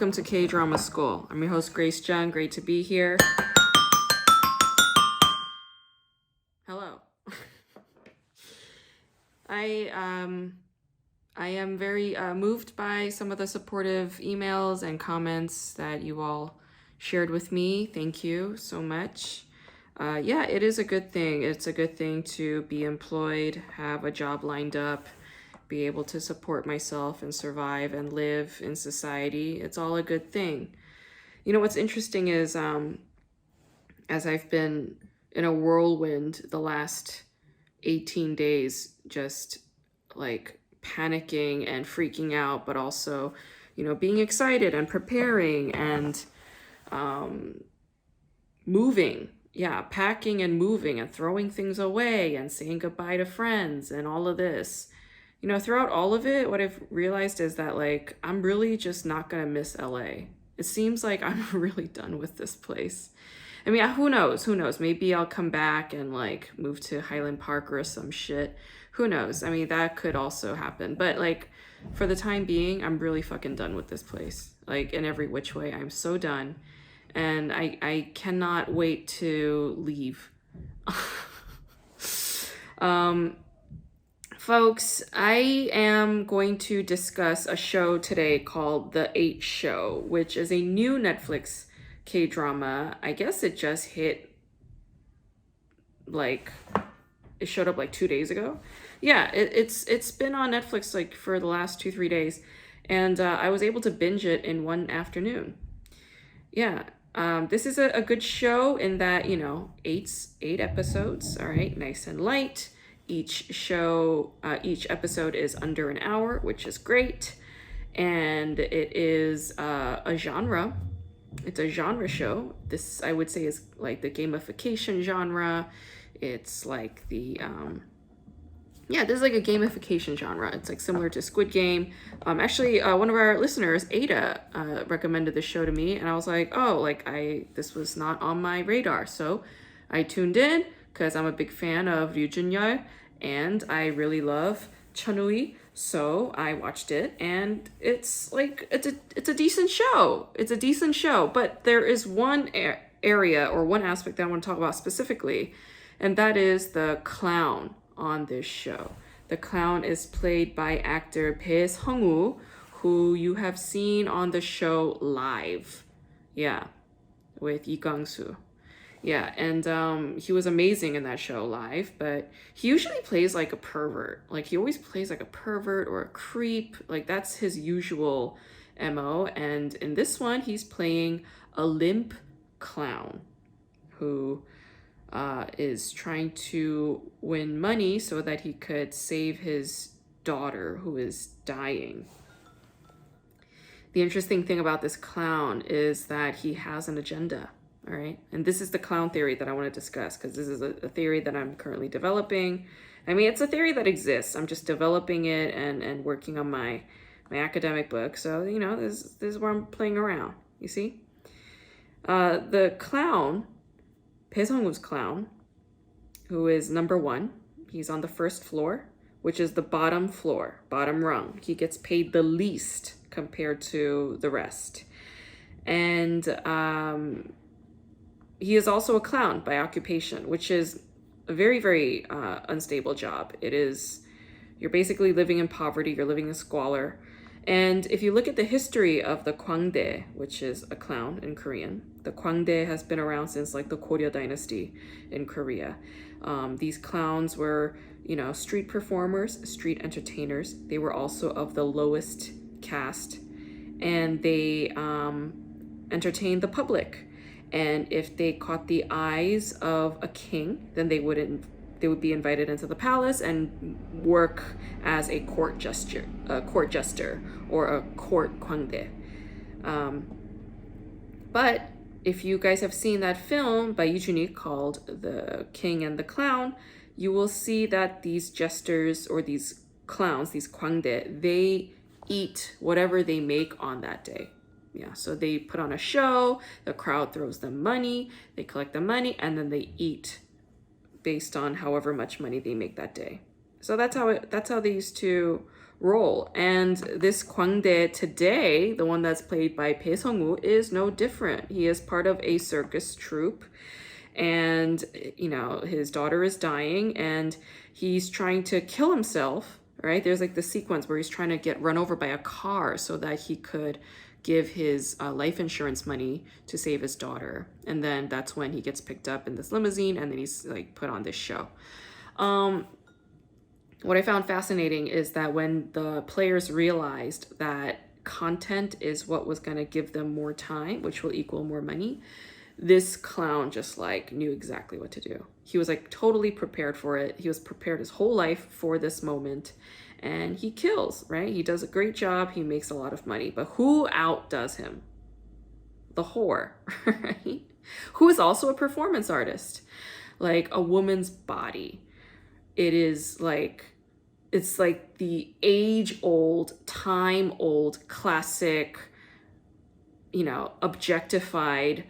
welcome to K-Drama School. I'm your host, Grace Jung. Great to be here. Hello. I am very moved by some of the supportive emails and comments that you all shared with me. Thank you so much. Yeah, it is a good thing. It's a good thing to be employed, have a job lined up, be able to support myself and survive and live in society. It's all a good thing. You know, what's interesting is as I've been in a whirlwind the last 18 days, just like panicking and freaking out, but also, you know, being excited and preparing and moving. Yeah, packing and moving and throwing things away and saying goodbye to friends and all of this. You know, throughout all of it, what I've realized is that, like, I'm really just not gonna miss LA. It seems like I'm really done with this place. I mean, who knows? Who knows? Maybe I'll come back and, like, move to Highland Park or some shit. Who knows? I mean, that could also happen. But, like, for the time being, I'm really fucking done with this place. Like, in every which way, I'm so done. And I cannot wait to leave. Folks, I am going to discuss a show today called The 8 Show, which is a new Netflix K-drama. I guess it just hit, like, it showed up like 2 days ago. Yeah, it's been on Netflix like for the last 2-3 days, and I was able to binge it in one afternoon. Yeah, this is a good show in that, you know, eight episodes. All right, nice and light. Each episode is under an hour, which is great. And it is a genre. It's a genre show. This, I would say, is like the gamification genre. It's like the, yeah, this is like a gamification genre. It's like similar to Squid Game. Actually, one of our listeners, Ada, recommended this show to me. And I was like, oh, like this was not on my radar. So I tuned in because I'm a big fan of Ryu Jun-yeol and I really love Chun-Ui. So I watched it, and it's like it's a decent show. It's a decent show, but there is one area or one aspect that I want to talk about specifically, and that is the clown on this show. The clown is played by actor Bae Sung-woo, who you have seen on the show Live. Yeah, with Lee Kang-soo. Yeah, and he was amazing in that show Live, but he usually plays like a pervert. Like, he always plays like a pervert or a creep. Like, that's his usual MO. And in this one, he's playing a limp clown who is trying to win money so that he could save his daughter who is dying. The interesting thing about this clown is that he has an agenda. All right. And this is the clown theory that I want to discuss, because this is a theory that I'm currently developing. I mean, it's a theory that exists. I'm just developing it and working on my academic book. So, you know, this is where I'm playing around. You see? The clown, Bae Sung-woo's clown, who is number 1, he's on the first floor, which is the bottom floor, bottom rung. He gets paid the least compared to the rest. And he is also a clown by occupation, which is a very, very unstable job. It is, you're basically living in poverty, you're living in squalor. And if you look at the history of the Gwangdae, which is a clown in Korean, the Gwangdae has been around since like the Goryeo dynasty in Korea. These clowns were, you know, street performers, street entertainers. They were also of the lowest caste, and they entertained the public. And if they caught the eyes of a king, then they would be invited into the palace and work as a court jester or a court Gwangdae. But if you guys have seen that film by Lee Jun-ik called The King and the Clown, you will see that these jesters or these clowns, these Gwangdae, they eat whatever they make on that day. Yeah, so they put on a show, the crowd throws them money, they collect the money, and then they eat based on however much money they make that day. So that's how they used to role. And this Gwangdae today, the one that's played by Bae Sung-woo, is no different. He is part of a circus troupe, and his daughter is dying, and he's trying to kill himself. Right? There's like the sequence where he's trying to get run over by a car so that he could give his life insurance money to save his daughter. And then that's when he gets picked up in this limousine, and then he's like put on this show. What I found fascinating is that when the players realized that content is what was going to give them more time, which will equal more money, this clown just like knew exactly what to do. He was like totally prepared for it. He was prepared his whole life for this moment, and he kills, right? He does a great job. He makes a lot of money, but who outdoes him? The whore, right? Who is also a performance artist. Like a woman's body. It's like the age-old, time-old, classic, objectified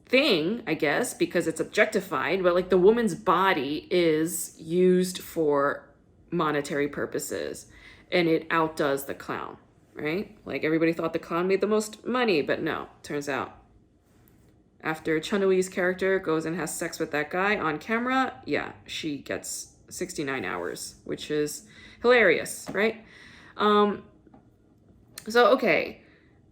thing, I guess, because it's objectified, but like the woman's body is used for monetary purposes, and it outdoes the clown, right? Like everybody thought the clown made the most money, but no, turns out after Chun Ui's character goes and has sex with that guy on camera, yeah, she gets 69 hours, which is hilarious, right? Okay.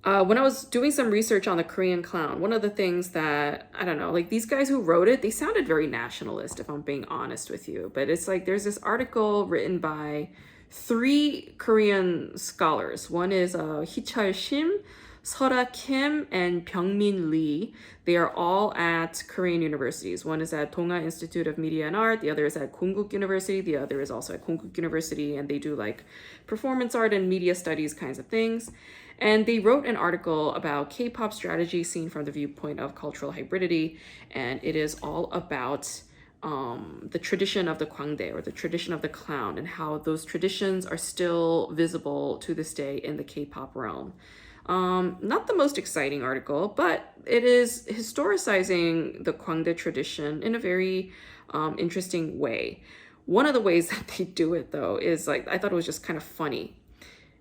When I was doing some research on the Korean clown, one of the things that, I don't know, like these guys who wrote it, they sounded very nationalist, if I'm being honest with you. But it's like there's this article written by 3 Korean scholars. One is Hichal Shim, Sora Kim, and Byungmin Lee. They are all at Korean universities. One is at Donga Institute of Media and Art. The other is at Konkuk University. The other is also at Konkuk University. And they do like performance art and media studies kinds of things. And they wrote an article about K-pop strategy seen from the viewpoint of cultural hybridity. And it is all about the tradition of the Gwangdae, or the tradition of the clown, and how those traditions are still visible to this day in the K-pop realm. Not the most exciting article, but it is historicizing the Gwangdae tradition in a very interesting way. One of the ways that they do it, though, is like, I thought it was just kind of funny.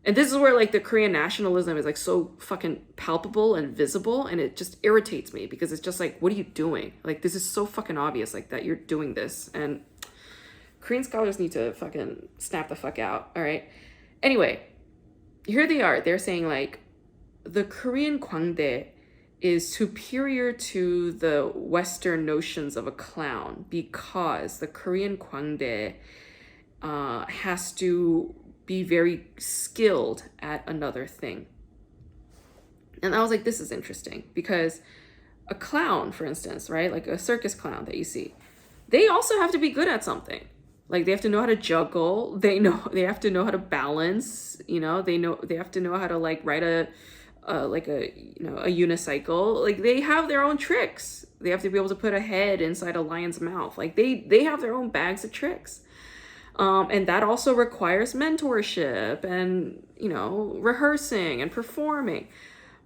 And this is where like the Korean nationalism is like so fucking palpable and visible, and it just irritates me because it's just like, what are you doing? Like, this is so fucking obvious, like that you're doing this, and Korean scholars need to fucking snap the fuck out, all right? Anyway, here they are. They're saying like, the Korean Gwangdae is superior to the Western notions of a clown because the Korean Gwangdae has to be very skilled at another thing. And I was like, this is interesting because a clown, for instance, right? Like a circus clown that you see, they also have to be good at something. Like they have to know how to juggle. They have to know how to balance, they have to know how to like ride a unicycle. Like they have their own tricks. They have to be able to put a head inside a lion's mouth. Like they have their own bags of tricks. And that also requires mentorship and, rehearsing and performing.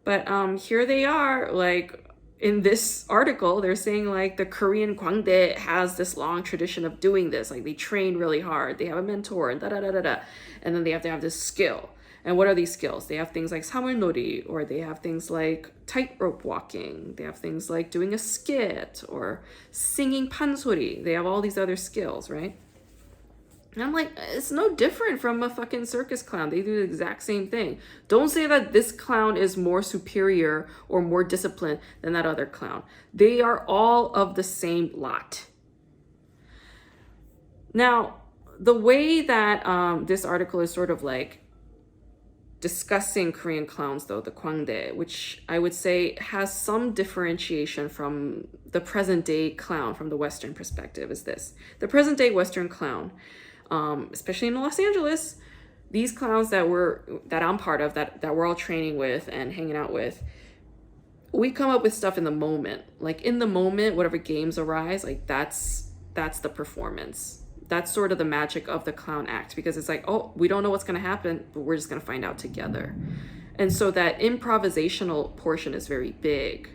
But here they are, like in this article, they're saying like the Korean Gwangdae has this long tradition of doing this. Like they train really hard. They have a mentor and da-da-da-da-da. And then they have to have this skill. And what are these skills? They have things like samulnori, or they have things like tightrope walking. They have things like doing a skit or singing pansori. They have all these other skills, right? And I'm like, it's no different from a fucking circus clown. They do the exact same thing. Don't say that this clown is more superior or more disciplined than that other clown. They are all of the same lot. Now, the way that this article is sort of like discussing Korean clowns, though, the Gwangdae, which I would say has some differentiation from the present day clown from the Western perspective, is this. The present day Western clown, especially in Los Angeles, these clowns that I'm part of, that we're all training with and hanging out with, we come up with stuff in the moment. Like in the moment, whatever games arise, like that's the performance. That's sort of the magic of the clown act, because it's like, oh, we don't know what's going to happen, but we're just going to find out together. And so that improvisational portion is very big.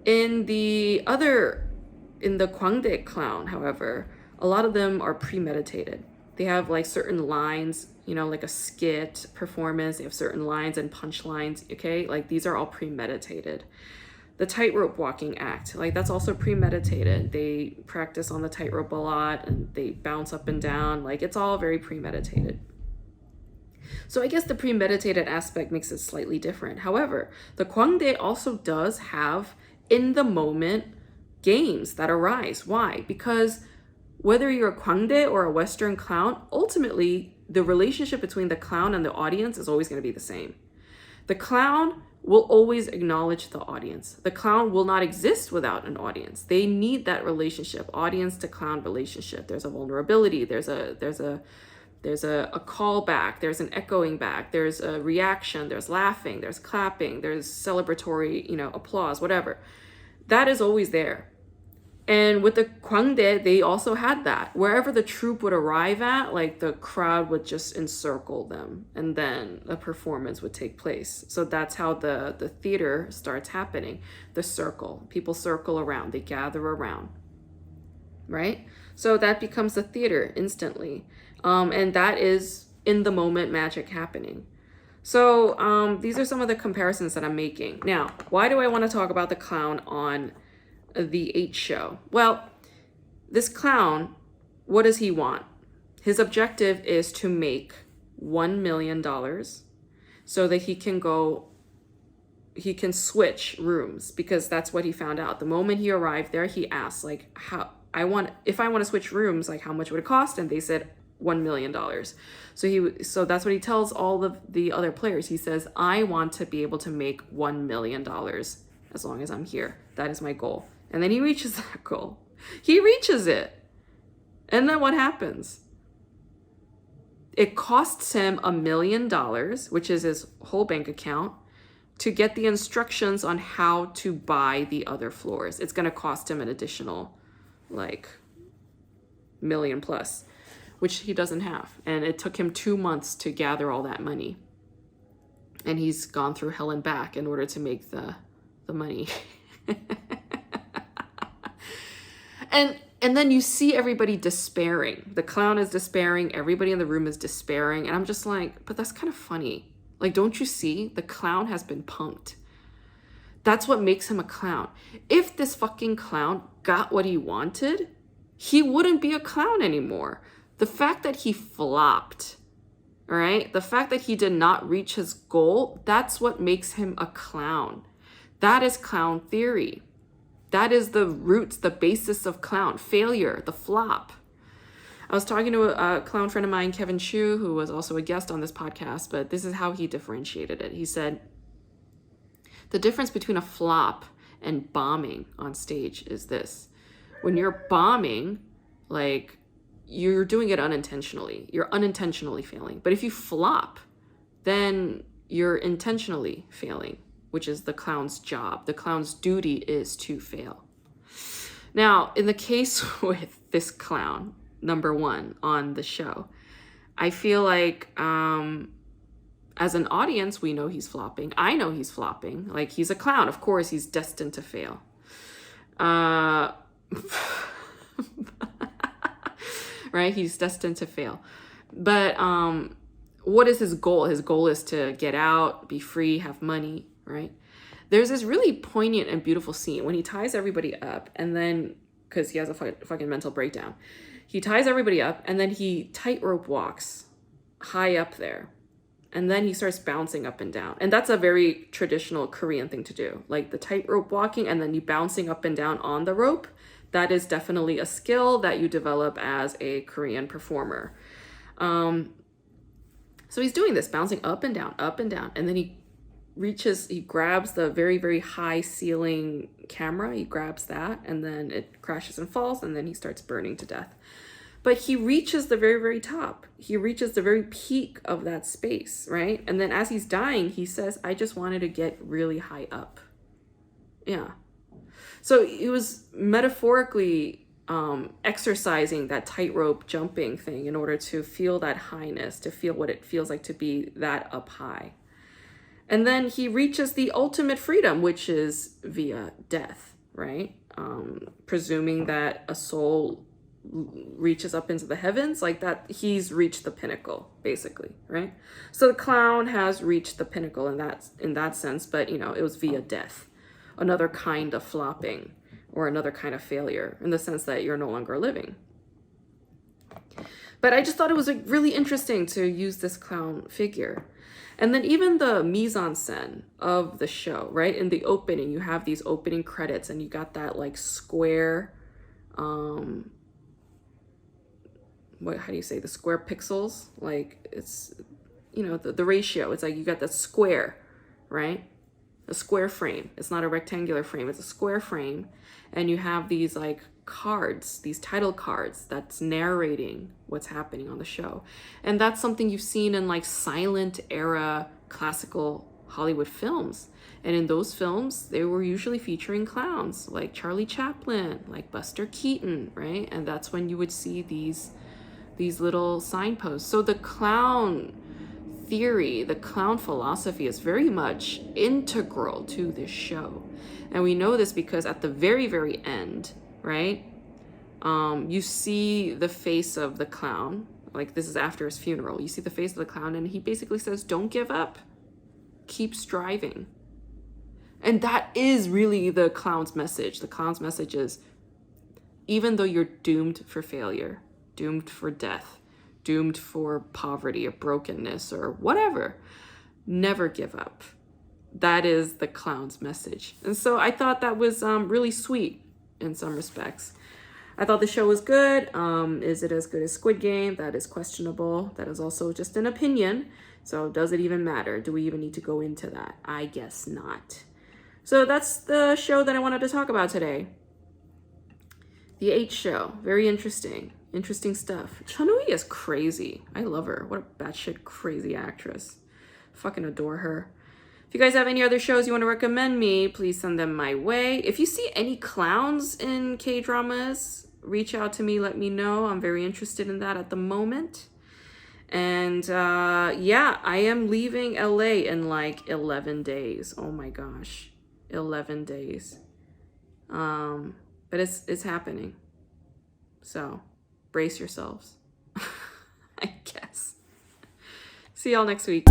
In the Gwangdae clown, however, a lot of them are premeditated. They have like certain lines, you know, like a skit performance. They have certain lines and punchlines, okay? Like these are all premeditated. The tightrope walking act, like that's also premeditated. They practice on the tightrope a lot and they bounce up and down. Like it's all very premeditated. So I guess the premeditated aspect makes it slightly different. However, the Gwangdae also does have in the moment games that arise. Why? Because whether you're a Gwangdae or a Western clown, ultimately the relationship between the clown and the audience is always going to be the same. The clown will always acknowledge the audience. The clown will not exist without an audience. They need that relationship, audience to clown relationship. There's a vulnerability, there's a callback, there's an echoing back, there's a reaction, there's laughing, there's clapping, there's celebratory, you know, applause, whatever. That is always there. And with the Gwangdae, they also had that. Wherever the troupe would arrive at, like the crowd would just encircle them and then a performance would take place. So that's how the theater starts happening. The circle, people circle around, they gather around, right? So that becomes the theater instantly. And that is in the moment magic happening. So these are some of the comparisons that I'm making. Now, why do I want to talk about the clown on the H show? Well, this clown, what does he want? His objective is to make $1 million so that he can switch rooms, because that's what he found out. The moment he arrived there, he asked, like, if I want to switch rooms, like how much would it cost? And they said $1 million. So that's what he tells all of the other players. He says, I want to be able to make $1 million as long as I'm here. That is my goal. And then he reaches that goal. He reaches it. And then what happens? It costs him $1 million, which is his whole bank account, to get the instructions on how to buy the other floors. It's going to cost him an additional like $1 million plus, which he doesn't have. And it took him 2 months to gather all that money. And he's gone through hell and back in order to make the money. And then you see everybody despairing. The clown is despairing. Everybody in the room is despairing. And I'm just like, but that's kind of funny. Like, don't you see? The clown has been punked. That's what makes him a clown. If this fucking clown got what he wanted, he wouldn't be a clown anymore. The fact that he flopped, all right? The fact that he did not reach his goal, that's what makes him a clown. That is clown theory. That is the roots, the basis of clown. Failure, the flop. I was talking to a clown friend of mine, Kevin Chu, who was also a guest on this podcast, but this is how he differentiated it. He said, the difference between a flop and bombing on stage is this. When you're bombing, like, you're doing it unintentionally. You're unintentionally failing. But if you flop, then you're intentionally failing, which is the clown's job. The clown's duty is to fail. Now, in the case with this clown, number one on the show, I feel like as an audience, we know he's flopping. I know he's flopping. Like, he's a clown. Of course, he's destined to fail. Right? He's destined to fail. But what is his goal? His goal is to get out, be free, have money, right? There's this really poignant and beautiful scene when he ties everybody up, and then, because he has a fucking mental breakdown, he ties everybody up and then he tightrope walks high up there. And then he starts bouncing up and down. And that's a very traditional Korean thing to do. Like the tightrope walking and then you bouncing up and down on the rope. That is definitely a skill that you develop as a Korean performer. So he's doing this, bouncing up and down, and then he grabs the very, very high ceiling camera. He grabs that and then it crashes and falls and then he starts burning to death. But he reaches the very, very top. He reaches the very peak of that space, right? And then as he's dying, he says, I just wanted to get really high up. Yeah. So he was metaphorically exercising that tightrope jumping thing in order to feel that highness, to feel what it feels like to be that up high. And then he reaches the ultimate freedom, which is via death, right? Presuming that a soul reaches up into the heavens, like that, he's reached the pinnacle, basically, right? So the clown has reached the pinnacle in that sense, but it was via death, another kind of flopping, or another kind of failure, in the sense that you're no longer living. But I just thought it was like really interesting to use this clown figure. And then even the mise-en-scène of the show, right? In the opening, you have these opening credits, and you got that like square, how do you say, the square pixels? Like it's, the ratio. It's like you got that square, right? A square frame. It's not a rectangular frame. It's a square frame. And you have these like cards, these title cards that's narrating what's happening on the show. And that's something you've seen in like silent era classical Hollywood films. And in those films, they were usually featuring clowns like Charlie Chaplin, like Buster Keaton, right? And that's when you would see these little signposts. So the clown theory, the clown philosophy is very much integral to this show. And we know this because at the very, very end, right? You see the face of the clown. Like, this is after his funeral. You see the face of the clown, and he basically says, don't give up. Keep striving. And that is really the clown's message. The clown's message is, even though you're doomed for failure, doomed for death, doomed for poverty or brokenness or whatever, never give up. That is the clown's message. And so I thought that was really sweet in some respects. I thought the show was good. Is it as good as Squid Game? That is questionable. That is also just an opinion. So does it even matter? Do we even need to go into that? I guess not. So that's the show that I wanted to talk about today. The H Show. Very interesting. Interesting stuff. Chun-Li is crazy. I love her. What a batshit crazy actress. Fucking adore her. If you guys have any other shows you want to recommend me, please send them my way. If you see any clowns in K-dramas, reach out to me, let me know. I'm very interested in that at the moment. And yeah, I am leaving LA in like 11 days. Oh my gosh. 11 days. But it's happening. So brace yourselves. I guess. See y'all next week.